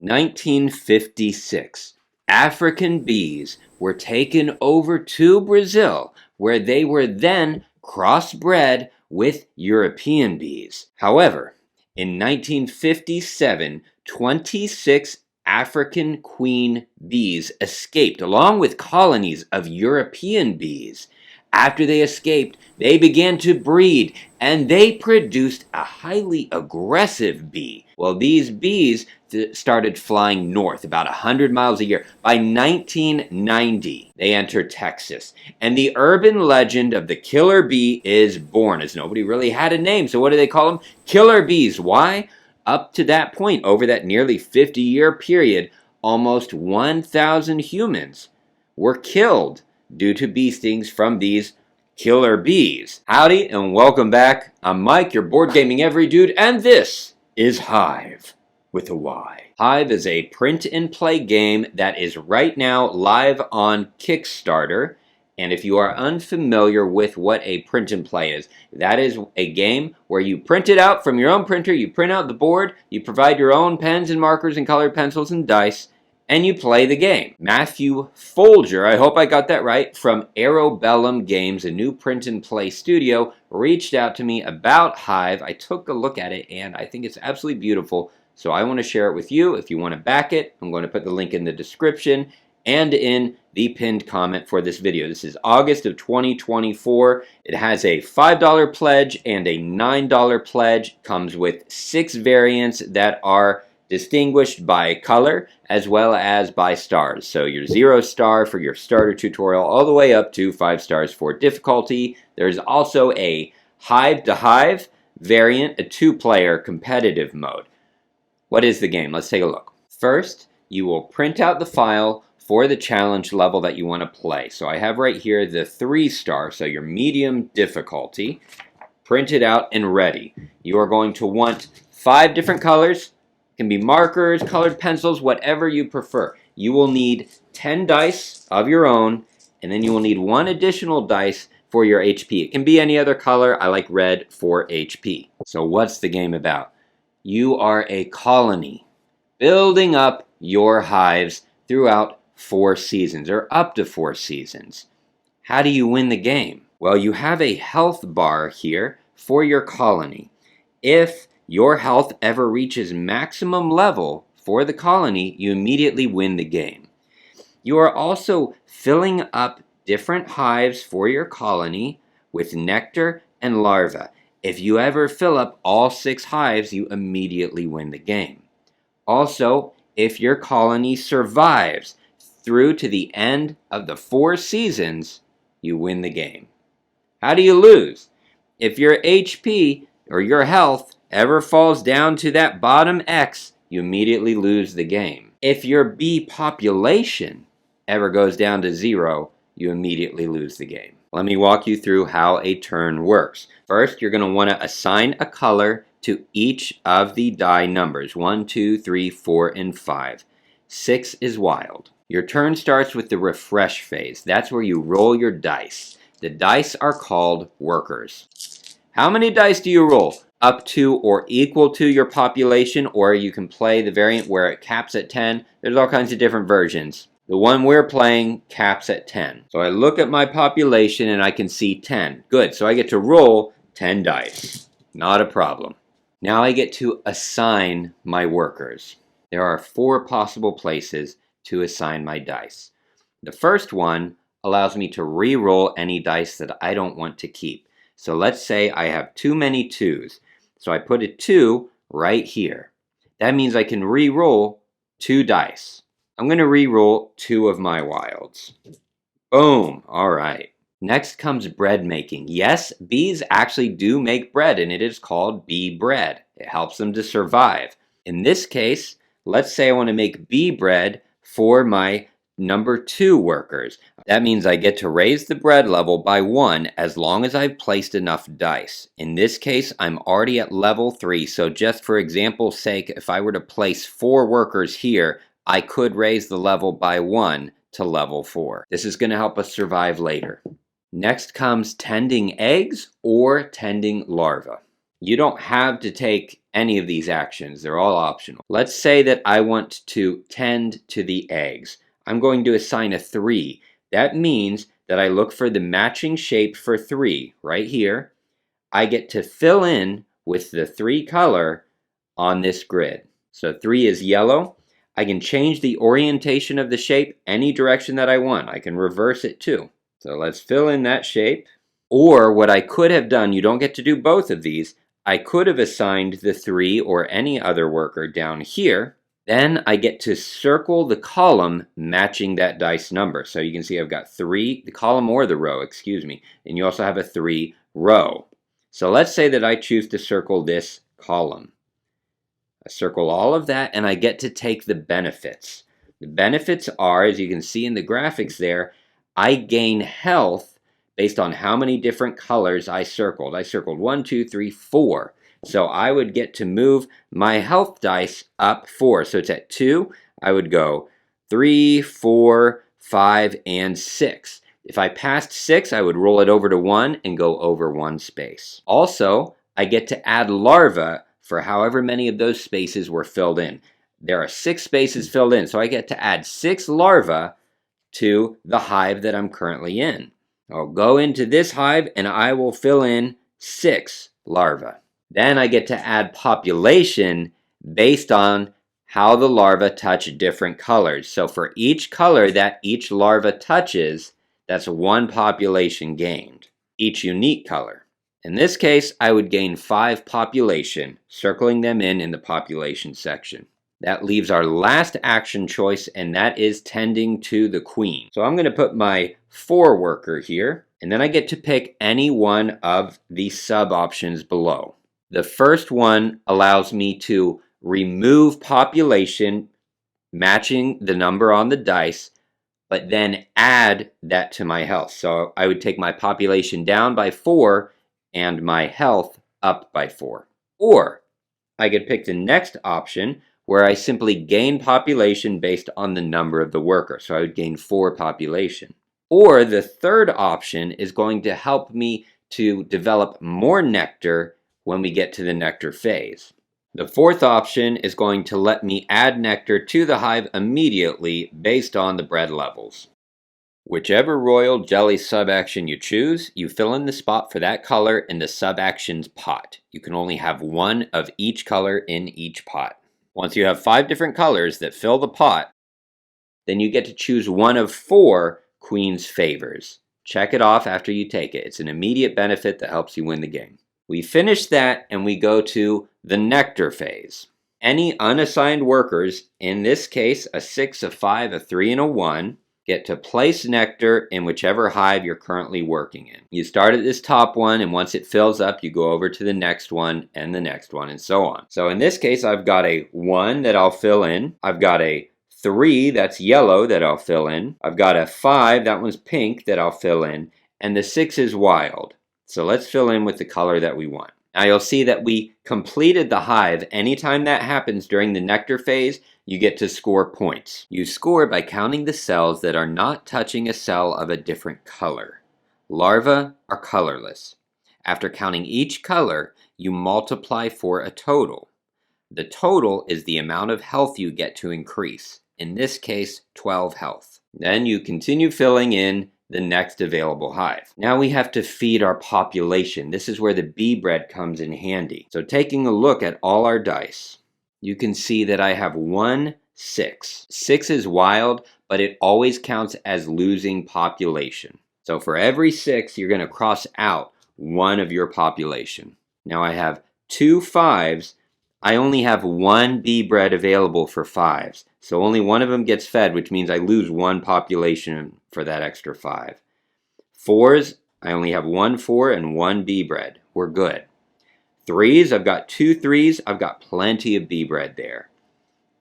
1956. African bees were taken over to Brazil, where they were then crossbred with European bees. However, in 1957, 26 African queen bees escaped, along with colonies of European bees. After they escaped, they began to breed, and they produced a highly aggressive bee. Well, these bees started flying north about 100 miles a year. By 1990, they entered Texas, and the urban legend of the killer bee is born, as nobody really had a name. So what do they call them? Killer bees. Why? Up to that point, over that nearly 50-year period, almost 1,000 humans were killed due to bee stings from these killer bees. Howdy and welcome back. I'm Mike, your board gaming every dude, and this is Hive with a Y. Hive is a print and play game that is right now live on Kickstarter. And if you are unfamiliar with what a print and play is, that is a game where you print it out from your own printer, you print out the board, you provide your own pens and markers and colored pencils and dice, and you play the game. Matthew Folger, I hope I got that right, from Arrowbellum Games, a new print and play studio, reached out to me about Hive. I took a look at it and I think it's absolutely beautiful. So I want to share it with you. If you want to back it, I'm going to put the link in the description and in the pinned comment for this video. This is August of 2024. It has a $5 pledge and a $9 pledge. Comes with 6 variants that are distinguished by color as well as by stars. So your 0 star for your starter tutorial all the way up to 5 stars for difficulty. There's also a Hive to Hive variant, a 2-player competitive mode. What is the game? Let's take a look. First, you will print out the file for the challenge level that you want to play. So I have right here the 3 star, so your medium difficulty. Print it out and ready. You are going to want 5 different colors. Can be markers, colored pencils, whatever you prefer. You will need 10 dice of your own, and then you will need 1 additional dice for your HP. It can be any other color. I like red for HP. So what's the game about? You are a colony building up your hives throughout 4 seasons, or up to 4 seasons. How do you win the game? Well, you have a health bar here for your colony. If your health ever reaches maximum level for the colony, you immediately win the game. You are also filling up different hives for your colony with nectar and larvae. If you ever fill up all 6 hives, you immediately win the game. Also, if your colony survives through to the end of the 4 seasons, you win the game. How do you lose? If your HP or your health ever falls down to that bottom X, you immediately lose the game. If your bee population ever goes down to 0, you immediately lose the game. Let me walk you through how a turn works. First, you're going to want to assign a color to each of the die numbers. 1, 2, 3, 4, and 5. 6 is wild. Your turn starts with the refresh phase. That's where you roll your dice. The dice are called workers. How many dice do you roll? Up to or equal to your population, or you can play the variant where it caps at 10. There's all kinds of different versions. The one we're playing caps at 10. So I look at my population and I can see 10. Good, so I get to roll 10 dice. Not a problem. Now I get to assign my workers. There are 4 possible places to assign my dice. The first one allows me to re-roll any dice that I don't want to keep. So let's say I have too many 2s. So I put a 2 right here. That means I can re-roll 2 dice. I'm going to re-roll 2 of my wilds. Boom! Alright. Next comes bread making. Yes, bees actually do make bread, and it is called bee bread. It helps them to survive. In this case, let's say I want to make bee bread for my number 2 workers. That means I get to raise the bread level by 1 as long as I've placed enough dice. In this case, I'm already at level 3, so just for example's sake, if I were to place 4 workers here, I could raise the level by 1 to level 4. This is going to help us survive later. Next comes tending eggs or tending larvae. You don't have to take any of these actions. They're all optional. Let's say that I want to tend to the eggs. I'm going to assign a 3. That means that I look for the matching shape for 3 right here. I get to fill in with the 3 color on this grid. So 3 is yellow. I can change the orientation of the shape any direction that I want. I can reverse it too. So let's fill in that shape. Or what I could have done, you don't get to do both of these, I could have assigned the 3 or any other worker down here. Then I get to circle the column matching that dice number. So you can see I've got 3, the column or the row, excuse me. And you also have a 3 row. So let's say that I choose to circle this column. I circle all of that and I get to take the benefits. The benefits are, as you can see in the graphics there, I gain health based on how many different colors I circled. I circled 1, 2, 3, 4. So I would get to move my health dice up 4. So it's at 2. I would go 3, 4, 5, and 6. If I passed 6, I would roll it over to 1 and go over 1 space. Also, I get to add larvae for however many of those spaces were filled in. There are 6 spaces filled in, so I get to add 6 larvae to the hive that I'm currently in. I'll go into this hive and I will fill in 6 larvae. Then I get to add population based on how the larvae touch different colors. So for each color that each larva touches, that's 1 population gained, each unique color. In this case, I would gain 5 population, circling them in the population section. That leaves our last action choice, and that is tending to the queen. So I'm going to put my 4 worker here, and then I get to pick any one of the sub options below. The first one allows me to remove population matching the number on the dice, but then add that to my health. So I would take my population down by 4 and my health up by 4. Or I could pick the next option where I simply gain population based on the number of the worker. So I would gain 4 population. Or the third option is going to help me to develop more nectar when we get to the nectar phase. The fourth option is going to let me add nectar to the hive immediately based on the bread levels. Whichever royal jelly sub-action you choose, you fill in the spot for that color in the sub-actions pot. You can only have 1 of each color in each pot. Once you have 5 different colors that fill the pot, then you get to choose 1 of 4 Queen's Favors. Check it off after you take it. It's an immediate benefit that helps you win the game. We finish that and we go to the Nectar Phase. Any unassigned workers, in this case a 6, a 5, a 3, and a 1, get to place nectar in whichever hive you're currently working in. You start at this top one, and once it fills up, you go over to the next one, and so on. So in this case, I've got a 1 that I'll fill in. I've got a 3 that's yellow that I'll fill in. I've got a 5, that one's pink, that I'll fill in. And the 6 is wild. So let's fill in with the color that we want. Now you'll see that we completed the hive. Anytime that happens during the nectar phase, you get to score points. You score by counting the cells that are not touching a cell of a different color. Larvae are colorless. After counting each color, you multiply for a total. The total is the amount of health you get to increase. In this case, 12 health. Then you continue filling in the next available hive. Now we have to feed our population. This is where the bee bread comes in handy. So taking a look at all our dice, you can see that I have 1, 6. 6 is wild, but it always counts as losing population. So for every 6, you're going to cross out 1 of your population. Now I have 2 5s. I only have 1 bee bread available for 5s. So only one of them gets fed, which means I lose 1 population for that extra 5. 4s, I only have 1 4 and 1 bee bread. We're good. 3s, I've got 2 3s. I've got plenty of bee bread there.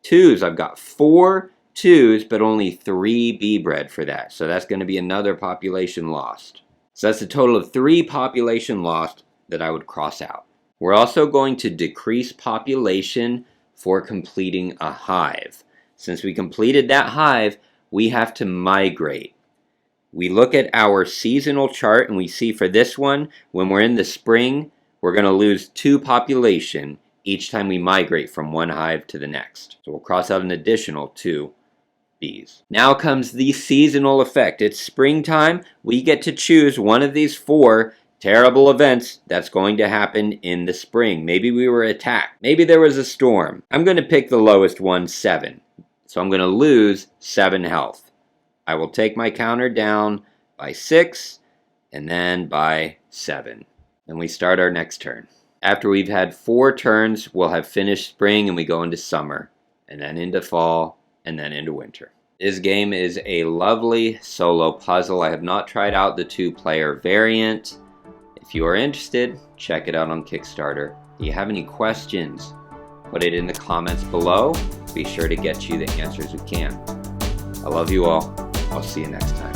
2s, I've got 4 2s, but only 3 bee bread for that. So that's going to be another population lost. So that's a total of 3 population lost that I would cross out. We're also going to decrease population for completing a hive. Since we completed that hive, we have to migrate. We look at our seasonal chart and we see for this one, when we're in the spring, we're going to lose 2 population each time we migrate from one hive to the next. So we'll cross out an additional 2 bees. Now comes the seasonal effect. It's springtime. We get to choose one of these 4 terrible events that's going to happen in the spring. Maybe we were attacked. Maybe there was a storm. I'm going to pick the lowest one, 7. So I'm going to lose 7 health. I will take my counter down by 6 and then by 7. Then we start our next turn. After we've had 4 turns, we'll have finished spring and we go into summer, and then into fall, and then into winter. This game is a lovely solo puzzle. I have not tried out the 2-player variant. If you are interested, check it out on Kickstarter. If you have any questions, put it in the comments below. Be sure to get you the answers we can. I love you all. I'll see you next time.